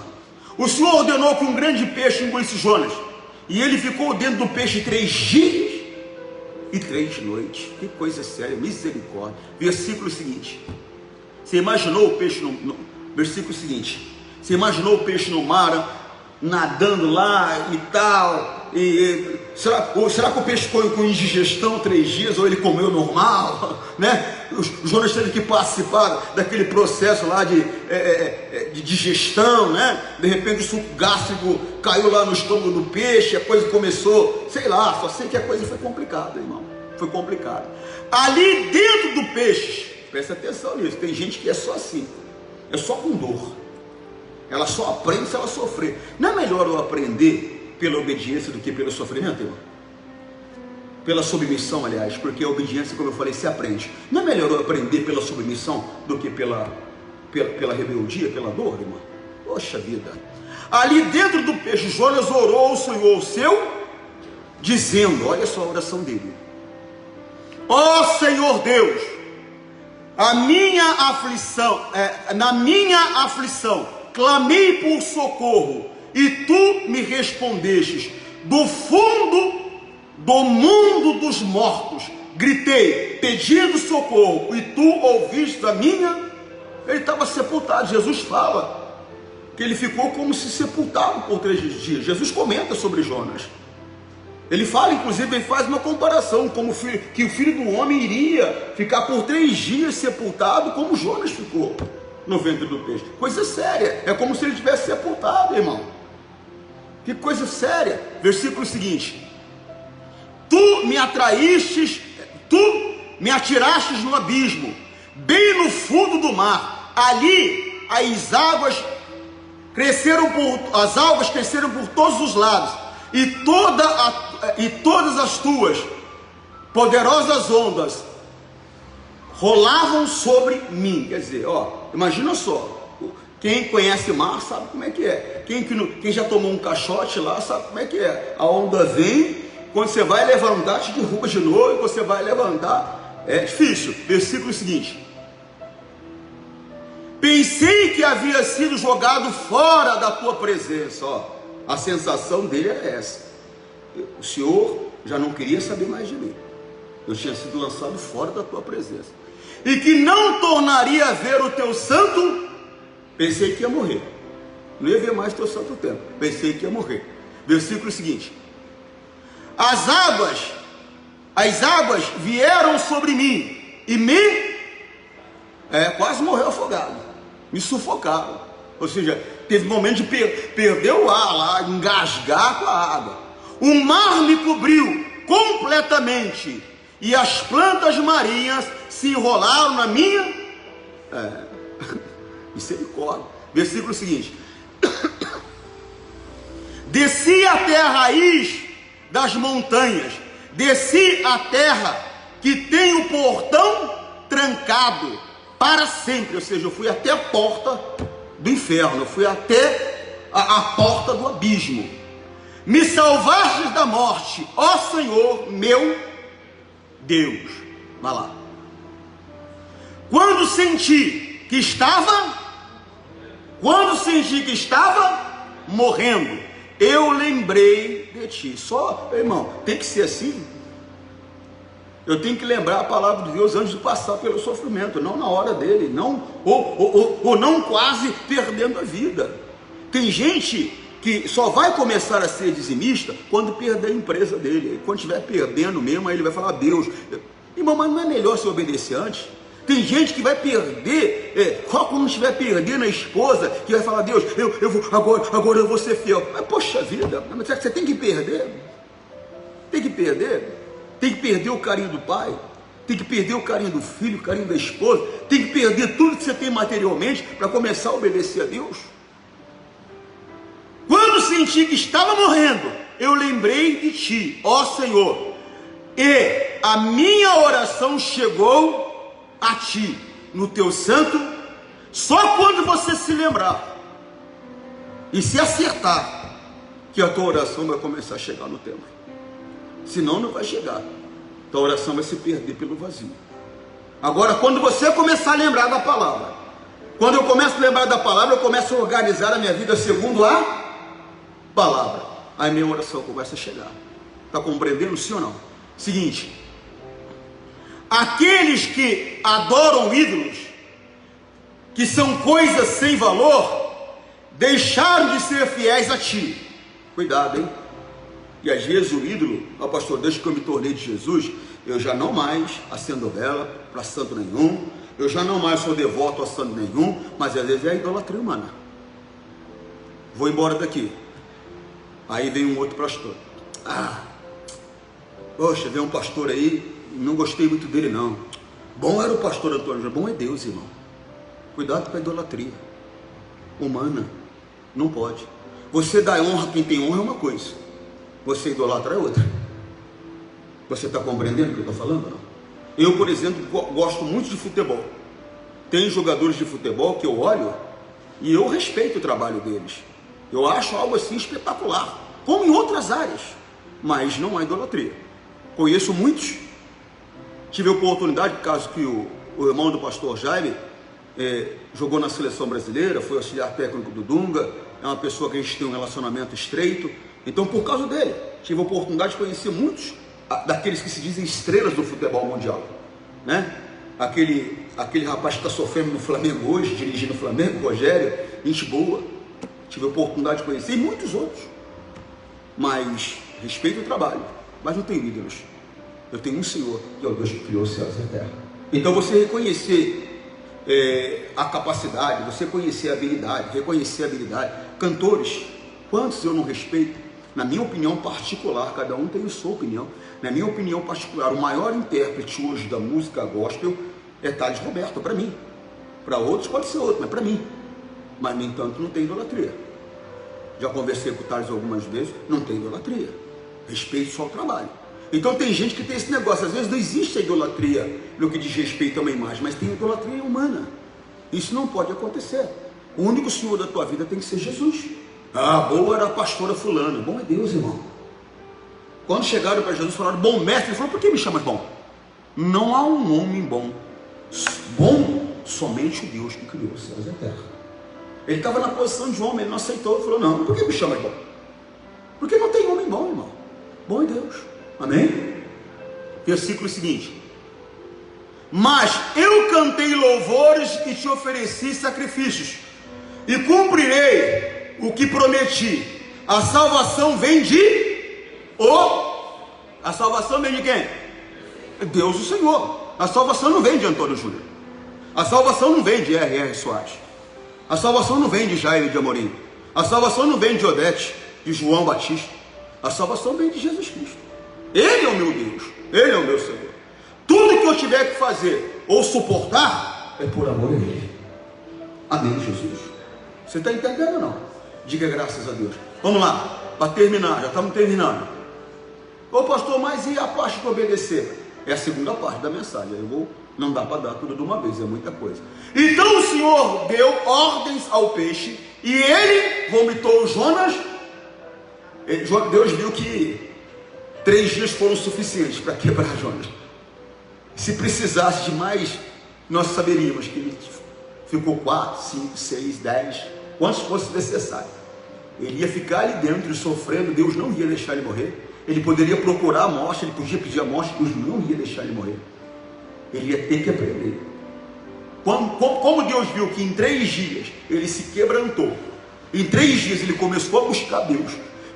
Speaker 1: O Senhor ordenou que um grande peixe engolisse Jonas, e ele ficou dentro do peixe 3 dias e 3 noites. Que coisa séria, misericórdia. Versículo seguinte. Você imaginou o peixe versículo seguinte. Você imaginou o peixe no mar, nadando lá e tal, será que o peixe ficou com indigestão 3 dias, ou ele comeu normal, né? O Jonas teve que participar daquele processo lá de digestão, né? De repente o suco gástrico caiu lá no estômago do peixe, a coisa começou, sei lá, só sei que a coisa foi complicada, irmão, foi complicada. Ali dentro do peixe, presta atenção nisso, tem gente que é só assim, é só com dor. Ela só aprende se ela sofrer. Não é melhor eu aprender pela obediência do que pelo sofrimento, irmão? Pela submissão, aliás, porque a obediência, como eu falei, se aprende. Não é melhor eu aprender pela submissão do que pela rebeldia, pela dor, irmão? Poxa vida. Ali dentro do peixe, Jonas orou ao Senhor seu, dizendo, olha só a oração dele: ó Senhor Deus, na minha aflição, clamei por socorro, e tu me respondestes. Do fundo do mundo dos mortos gritei, pedindo socorro, e tu ouviste a minha. Ele estava sepultado. Jesus fala que ele ficou como se sepultado por 3 dias. Jesus comenta sobre Jonas. Ele fala, inclusive, ele faz uma comparação, como que o filho do homem iria ficar por 3 dias sepultado, como Jonas ficou no ventre do peixe. Coisa séria, é como se ele tivesse sepultado, irmão. Que coisa séria. Versículo seguinte: tu me atirastes no abismo, bem no fundo do mar. Ali as algas cresceram por todos os lados, e todas as tuas poderosas ondas rolavam sobre mim. Quer dizer, imagina só, quem conhece mar sabe como é que é. Quem já tomou um caixote lá sabe como é que é. A onda vem, quando você vai levantar, te derruba de novo, e você vai levantar, é difícil. Versículo seguinte: pensei que havia sido jogado fora da tua presença. A sensação dele era essa: o Senhor já não queria saber mais de mim, eu tinha sido lançado fora da tua presença, e que não tornaria a ver o teu santo. Pensei que ia morrer, não ia ver mais teu santo templo, pensei que ia morrer. Versículo seguinte: as águas vieram sobre mim e quase morreu afogado, me sufocaram. Ou seja, teve um momento de perder o ar lá, engasgar com a água. O mar me cobriu completamente, e as plantas marinhas se enrolaram na minha misericórdia. Versículo seguinte: desci até a raiz das montanhas, desci a terra que tem o portão trancado para sempre. Ou seja, eu fui até a porta do inferno, eu fui até a porta do abismo. Me salvastes da morte, ó Senhor meu Deus. Vai lá. Quando senti que estava morrendo, eu lembrei de ti. Só, irmão, tem que ser assim. Eu tenho que lembrar a palavra de Deus antes de passar pelo sofrimento, não na hora dele, não, ou não quase perdendo a vida. Tem gente que só vai começar a ser dizimista quando perder a empresa dele. Quando estiver perdendo mesmo, aí ele vai falar: Deus, irmão, mas não é melhor se obedecer antes? Tem gente que vai perder, só quando estiver perdendo a esposa, que vai falar: Deus, eu vou, agora eu vou ser fiel. Mas poxa vida, você tem que perder? Tem que perder? Tem que perder o carinho do pai, tem que perder o carinho do filho, o carinho da esposa, tem que perder tudo que você tem materialmente para começar a obedecer a Deus. Quando senti que estava morrendo, eu lembrei de ti, ó Senhor, e a minha oração chegou a ti, no teu santo. Só quando você se lembrar e se acertar, que a tua oração vai começar a chegar no templo. Senão não vai chegar, então a oração vai se perder pelo vazio. Agora, quando você começar a lembrar da palavra, quando eu começo a lembrar da palavra, eu começo a organizar a minha vida segundo a palavra, aí minha oração começa a chegar. Está compreendendo, sim ou não? Seguinte: aqueles que adoram ídolos, que são coisas sem valor, deixaram de ser fiéis a ti. Cuidado, hein? E às vezes o ídolo, ó pastor, desde que eu me tornei de Jesus, eu já não mais acendo vela para santo nenhum, eu já não mais sou devoto a santo nenhum, mas às vezes é a idolatria humana. Vou embora daqui, aí vem um outro pastor: poxa, vem um pastor aí, não gostei muito dele não. Bom era o pastor Antônio, bom é Deus, irmão. Cuidado com a idolatria humana, não pode. Você dá honra a quem tem honra é uma coisa, você idolatra é outra. Você está compreendendo o que eu estou falando? Não? Eu, por exemplo, gosto muito de futebol. Tem jogadores de futebol que eu olho e eu respeito o trabalho deles. Eu acho algo assim espetacular, como em outras áreas, mas não há idolatria. Conheço muitos. Tive a oportunidade, por causa que o irmão do pastor Jaime jogou na seleção brasileira, foi auxiliar técnico do Dunga, é uma pessoa que a gente tem um relacionamento estreito. Então, por causa dele, tive a oportunidade de conhecer muitos daqueles que se dizem estrelas do futebol mundial, né? Aquele rapaz que está sofrendo no Flamengo hoje, dirigindo o Flamengo, Rogério, gente boa. Tive a oportunidade de conhecer, e muitos outros. Mas respeito o trabalho, mas não tenho ídolos. Eu tenho um Senhor, que é o Deus que criou os céus e a terra. Então, você reconhecer a capacidade, você conhecer a habilidade, reconhecer a habilidade. Cantores, quantos eu não respeito? Na minha opinião particular, cada um tem a sua opinião. Na minha opinião particular, o maior intérprete hoje da música gospel é Thales Roberto, para mim. Para outros pode ser outro, mas para mim. Mas, no entanto, não tem idolatria. Já conversei com o Thales algumas vezes, não tem idolatria. Respeito só ao trabalho. Então tem gente que tem esse negócio, às vezes não existe a idolatria no que diz respeito a uma imagem, mas tem idolatria humana. Isso não pode acontecer. O único Senhor da tua vida tem que ser Jesus. Boa era a pastora fulana. Bom é Deus, irmão. Quando chegaram para Jesus, falaram: bom mestre. Ele falou: por que me chamas bom? Não há um homem bom. Bom somente o Deus que criou os céus e a terra. Ele estava na posição de homem, ele não aceitou. Ele falou: não, por que me chamas bom? Porque não tem homem bom, irmão. Bom é Deus. Amém? Versículo seguinte: mas eu cantei louvores e te ofereci sacrifícios, e cumprirei o que prometi. A salvação vem de a salvação vem de quem? Deus, o Senhor. A salvação não vem de Antônio Júnior. A salvação não vem de R.R. Soares. A salvação não vem de Jair de Amorim. A salvação não vem de Odete, de João Batista. A salvação vem de Jesus Cristo. Ele é o meu Deus, Ele é o meu Senhor. Tudo que eu tiver que fazer ou suportar é por amor a Ele. Amém, Jesus. Você está entendendo ou não? Diga graças a Deus. Vamos lá, para terminar, já estamos terminando. Ô pastor, mas e a parte de obedecer? É a segunda parte da mensagem. Eu vou Não dá para dar tudo de uma vez, é muita coisa. Então o Senhor deu ordens ao peixe e ele vomitou Jonas. Deus viu que 3 dias foram suficientes para quebrar Jonas. Se precisasse de mais, nós saberíamos que ele ficou 4, 5, 6, 10, quantos fosse necessário. Ele ia ficar ali dentro sofrendo, Deus não ia deixar ele morrer. Ele poderia procurar a morte, ele podia pedir a morte, Deus não ia deixar ele morrer. Ele ia ter que aprender. Como Deus viu que em 3 dias ele se quebrantou, em 3 dias ele começou a buscar Deus,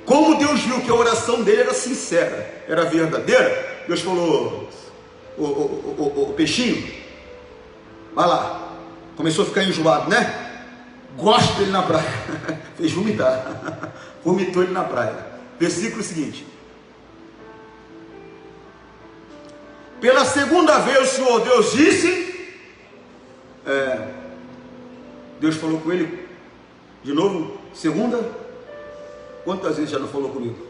Speaker 1: como Deus viu que a oração dele era sincera, era verdadeira, Deus falou: o peixinho, vai lá. Começou a ficar enjoado, né? Gosta dele na praia. Fez vomitar. Vomitou ele na praia. Versículo seguinte: pela segunda vez o Senhor Deus disse, Deus falou com ele de novo, segunda. Quantas vezes já não falou comigo?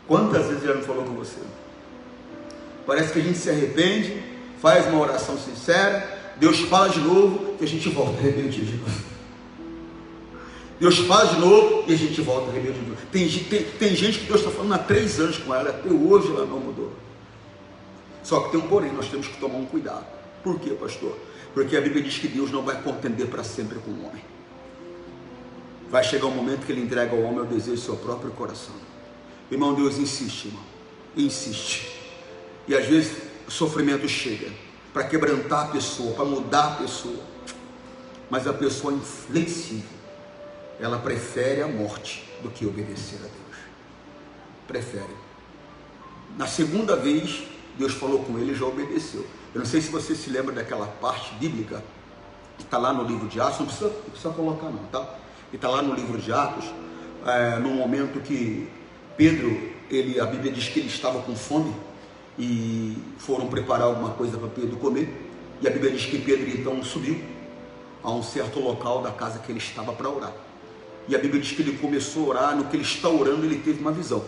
Speaker 1: Quantas vezes já não falou com você? Parece que a gente se arrepende, faz uma oração sincera, Deus fala de novo e a gente volta arrependido de novo. Deus fala de novo e a gente volta arrependido de novo. Tem gente que Deus está falando há 3 anos com ela, até hoje ela não mudou. Só que tem um porém, nós temos que tomar um cuidado. Por quê, pastor? Porque a Bíblia diz que Deus não vai contender para sempre com o homem. Vai chegar um momento que ele entrega ao homem o desejo do seu próprio coração. Irmão, Deus insiste, irmão. Insiste. E às vezes o sofrimento chega para quebrantar a pessoa, para mudar a pessoa. Mas a pessoa é inflexível. Ela prefere a morte do que obedecer a Deus. Prefere. Na segunda vez, Deus falou com ele e já obedeceu. Eu não sei se você se lembra daquela parte bíblica que está lá no livro de Atos. Não precisa colocar não, tá? E está lá no livro de Atos, no momento que Pedro, a Bíblia diz que ele estava com fome e foram preparar alguma coisa para Pedro comer, e a Bíblia diz que Pedro então subiu a um certo local da casa que ele estava para orar, e a Bíblia diz que ele começou a orar. No que ele está orando, ele teve uma visão.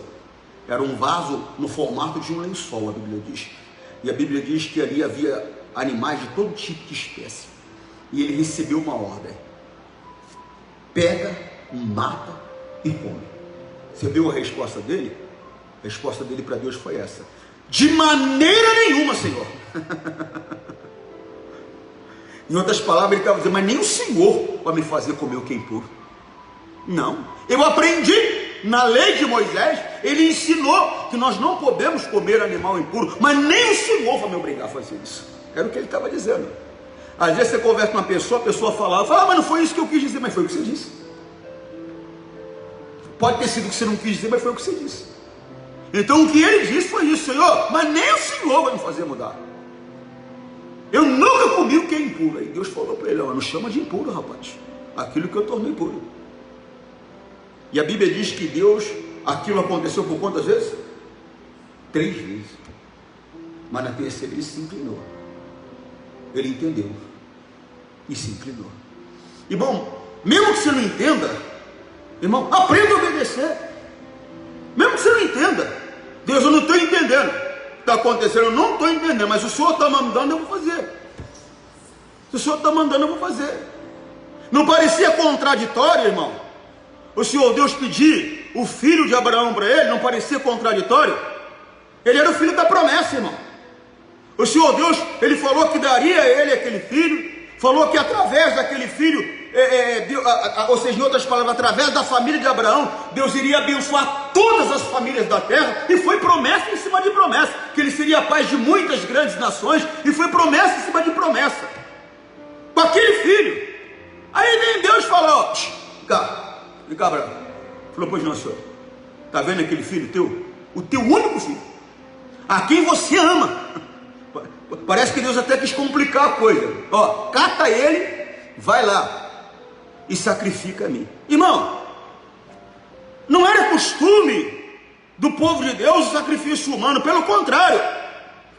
Speaker 1: Era um vaso no formato de um lençol, a Bíblia diz, e a Bíblia diz que ali havia animais de todo tipo de espécie, e ele recebeu uma ordem: pega, mata e come. Você viu a resposta dele? A resposta dele para Deus foi essa: de maneira nenhuma, Senhor. Em outras palavras, ele estava dizendo: mas nem o Senhor vai me fazer comer o que é impuro. Não, eu aprendi na lei de Moisés, ele ensinou que nós não podemos comer animal impuro, mas nem o Senhor vai me obrigar a fazer isso. Era o que ele estava dizendo. Às vezes você conversa com uma pessoa, a pessoa fala: mas não foi isso que eu quis dizer. Mas foi o que você disse. Pode ter sido o que você não quis dizer, mas foi o que você disse. Então o que ele disse foi isso: Senhor, mas nem o Senhor vai me fazer mudar. Eu nunca comi o que é impuro. Aí Deus falou para ele: não chama de impuro, rapaz, aquilo que eu tornei puro. E a Bíblia diz que Deus, aquilo aconteceu por quantas vezes? 3 vezes. Mas na terceira ele se inclinou. Ele entendeu e se inclinou. Irmão, mesmo que você não entenda, irmão, aprenda a obedecer. Mesmo que você não entenda: Deus, eu não estou entendendo, está acontecendo, eu não estou entendendo, mas o Senhor está mandando, eu vou fazer. Se o Senhor está mandando, eu vou fazer. Não parecia contraditório, irmão? O Senhor Deus pedir o filho de Abraão para ele, não parecia contraditório? Ele era o filho da promessa, irmão. O Senhor Deus, ele falou que daria a ele aquele filho, falou que através daquele filho, ou seja, em outras palavras, através da família de Abraão, Deus iria abençoar todas as famílias da terra, e foi promessa em cima de promessa, que ele seria pai de muitas grandes nações, e foi promessa em cima de promessa, com aquele filho. Aí vem Deus e falou: vem cá, Abraão. Falou: pois não, senhor, está vendo aquele filho teu? O teu único filho, a quem você ama. Parece que Deus até quis complicar a coisa. Ó, cata ele, vai lá e sacrifica a mim. Irmão, não era costume do povo de Deus o sacrifício humano. Pelo contrário,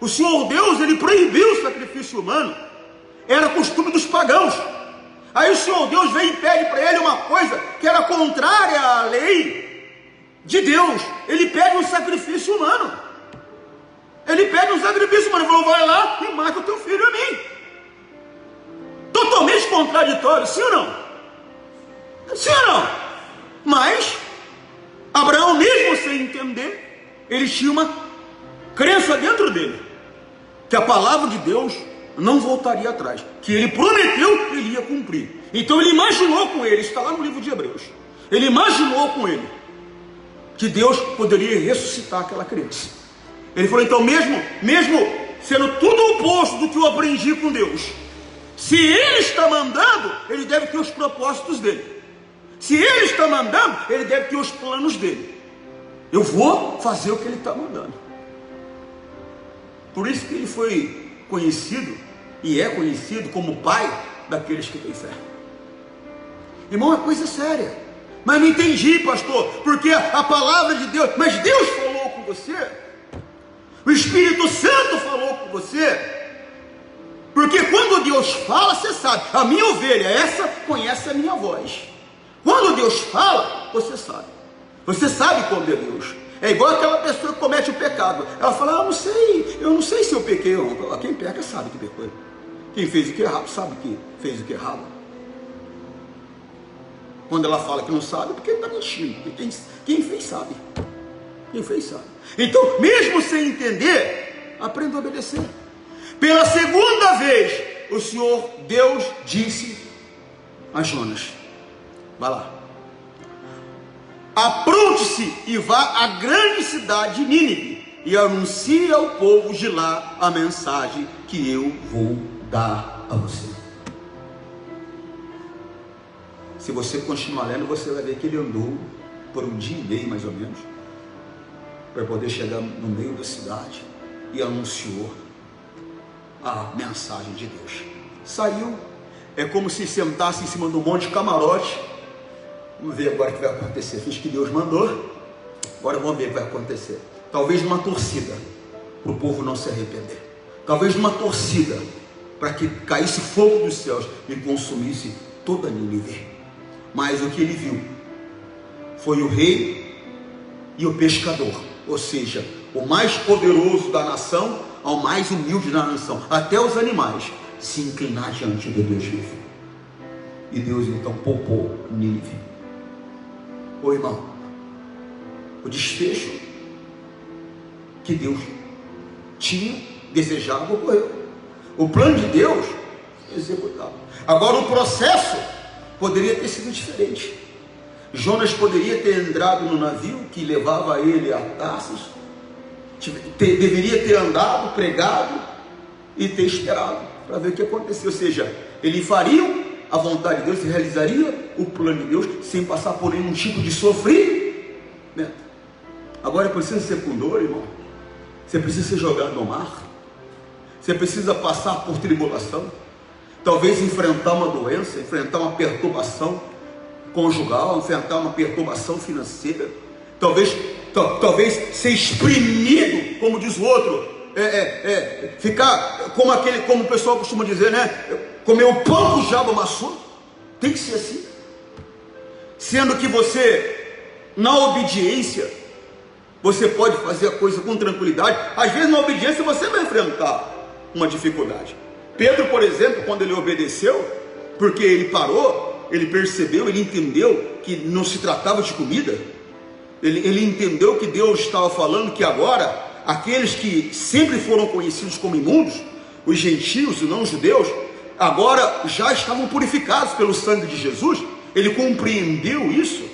Speaker 1: o Senhor Deus, ele proibiu o sacrifício humano. Era costume dos pagãos. Aí o Senhor Deus vem e pede para ele uma coisa que era contrária à lei de Deus. Ele pede um sacrifício humano. Ele pede um sacrifício, mas ele falou, vai lá e mata o teu filho a mim. Totalmente contraditório, sim ou não? Sim ou não? Mas Abraão, mesmo sem entender, ele tinha uma crença dentro dele, que a palavra de Deus não voltaria atrás, que ele prometeu, ele ia cumprir. Então ele imaginou com ele, está lá no livro de Hebreus, ele imaginou com ele que Deus poderia ressuscitar aquela criança. Ele falou, então mesmo sendo tudo o oposto do que eu aprendi com Deus, se ele está mandando, ele deve ter os propósitos dele. Se ele está mandando, ele deve ter os planos dele. Eu vou fazer o que ele está mandando. Por isso que ele foi conhecido, e é conhecido como pai daqueles que têm fé. Irmão, é coisa séria. Mas não entendi, pastor, porque a palavra de Deus, mas Deus falou com você, o Espírito Santo falou com você, porque quando Deus fala, você sabe, a minha ovelha, essa conhece a minha voz. Quando Deus fala, você sabe quando é Deus. É igual aquela pessoa que comete o pecado, ela fala, eu não sei se eu pequei ou não. Quem peca sabe que pecou. Quem fez o que é errado, sabe que fez o que é errado. Quando ela fala que não sabe, porque está mentindo. Quem fez sabe. Quem fez sabe. Então, mesmo sem entender, aprenda a obedecer. Pela segunda vez, o Senhor Deus disse a Jonas, vá lá, apronte-se e vá à grande cidade de Nínive e anuncie ao povo de lá a mensagem que eu vou dar a você. Se você continuar lendo, você vai ver que ele andou por um dia e meio mais ou menos, para poder chegar no meio da cidade, e anunciou a mensagem de Deus. Saiu, é como se sentasse em cima do monte camarote. Vamos ver agora o que vai acontecer. Fiz que Deus mandou, agora vamos ver o que vai acontecer. Talvez numa torcida, para o povo não se arrepender. Talvez numa torcida, para que caísse fogo dos céus e consumisse toda a Nínive. Mas o que ele viu foi o rei e o pescador, ou seja, o mais poderoso da nação ao mais humilde da nação, até os animais, se inclinar diante do Deus vivo. E Deus então poupou Nínive. Ô irmão, o desfecho que Deus tinha, desejava, ocorreu. O plano de Deus executado. Agora o processo poderia ter sido diferente. Jonas poderia ter entrado no navio que levava ele a Tarsis, deveria ter andado, pregado e ter esperado para ver o que acontecia. Ou seja, ele faria a vontade de Deus, realizaria o plano de Deus sem passar por nenhum tipo de sofrimento. Agora precisa ser com dor, irmão. Você precisa ser jogado no mar. Você precisa passar por tribulação. Talvez enfrentar uma doença, enfrentar uma perturbação conjugal, enfrentar uma perturbação financeira. Talvez ser exprimido, como diz o outro, ficar como o pessoal costuma dizer, né? Comer o pão que o diabo amassou. Tem que ser assim. Sendo que você, na obediência, você pode fazer a coisa com tranquilidade. Às vezes na obediência você vai enfrentar uma dificuldade. Pedro, por exemplo, quando ele obedeceu, porque ele parou, ele percebeu, ele entendeu que não se tratava de comida. Ele entendeu que Deus estava falando que agora, aqueles que sempre foram conhecidos como imundos, os gentios e não os judeus, agora já estavam purificados pelo sangue de Jesus. Ele compreendeu isso.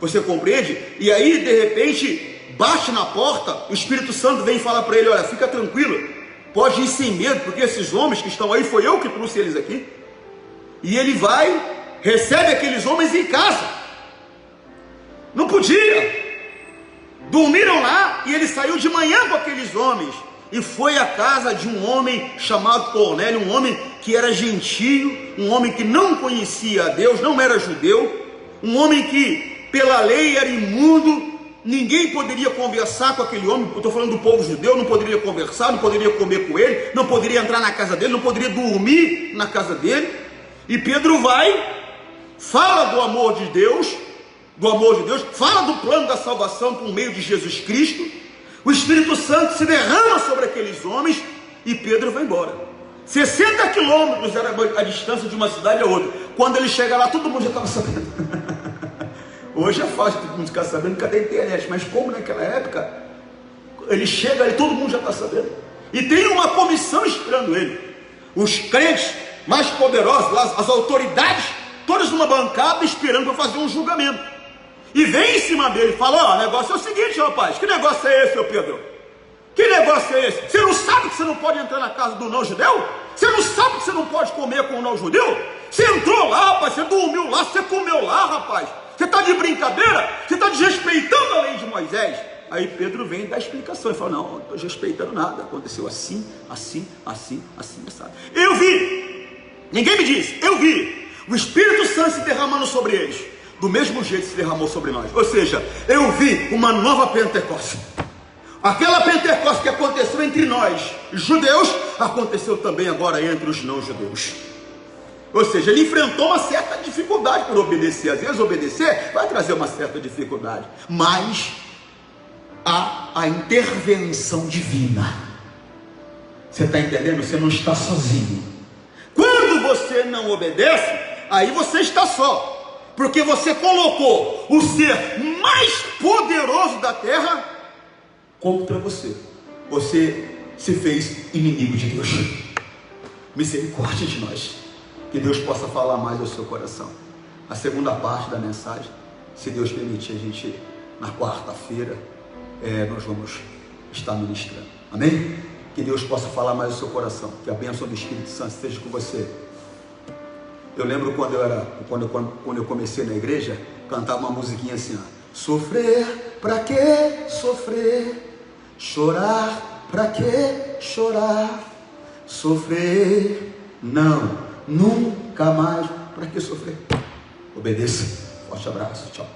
Speaker 1: Você compreende? E aí de repente bate na porta, o Espírito Santo vem falar para ele, olha, fica tranquilo, pode ir sem medo, porque esses homens que estão aí, foi eu que trouxe eles aqui. E ele vai, recebe aqueles homens em casa. Não podia. Dormiram lá e ele saiu de manhã com aqueles homens e foi à casa de um homem chamado Cornélio, um homem que era gentio, um homem que não conhecia a Deus, não era judeu, um homem que pela lei era imundo, ninguém poderia conversar com aquele homem. Eu estou falando do povo judeu, não poderia conversar, não poderia comer com ele, não poderia entrar na casa dele, não poderia dormir na casa dele. E Pedro vai, fala do amor de Deus, fala do plano da salvação por meio de Jesus Cristo, O Espírito Santo se derrama sobre aqueles homens e Pedro vai embora. 60 quilômetros era a distância de uma cidade a outra. Quando ele chega lá, todo mundo já estava sabendo. Hoje é fácil todo mundo ficar sabendo, cadê a internet? Mas como naquela época, ele chega ali, todo mundo já está sabendo. E tem uma comissão esperando ele. Os crentes mais poderosos, as autoridades, todas numa bancada esperando para fazer um julgamento. E vem em cima dele e fala: ó, o negócio é o seguinte, rapaz, que negócio é esse, seu Pedro? Que negócio é esse? Você não sabe que você não pode entrar na casa do não-judeu? Você não sabe que você não pode comer com o não-judeu? Você entrou lá, rapaz, você dormiu lá, você comeu lá, rapaz. Você está de brincadeira? Você está desrespeitando a lei de Moisés? Aí Pedro vem e dá explicação e fala: não, não estou desrespeitando nada, aconteceu assim, assim, assim, assim, sabe? Eu vi, ninguém me disse, eu vi o Espírito Santo se derramando sobre eles, do mesmo jeito que se derramou sobre nós. Ou seja, eu vi uma nova Pentecostes. Aquela Pentecostes que aconteceu entre nós, judeus, aconteceu também agora entre os não-judeus. Ou seja, ele enfrentou uma certa dificuldade por obedecer. Às vezes obedecer vai trazer uma certa dificuldade, mas há a intervenção divina. Você está entendendo? Você não está sozinho. Quando você não obedece, aí você está só, porque você colocou o ser mais poderoso da terra contra você. Você se fez inimigo de Deus. Misericórdia de nós. Que Deus possa falar mais ao seu coração. A segunda parte da mensagem, se Deus permitir, a gente, na quarta-feira, nós vamos estar ministrando. Amém? Que Deus possa falar mais ao seu coração. Que a bênção do Espírito Santo esteja com você. Eu lembro quando eu comecei na igreja, cantava uma musiquinha assim, ó: sofrer, pra que sofrer? Chorar, pra que chorar? Sofrer, não, nunca mais. Para que sofrer? Obedeça. Forte abraço, tchau.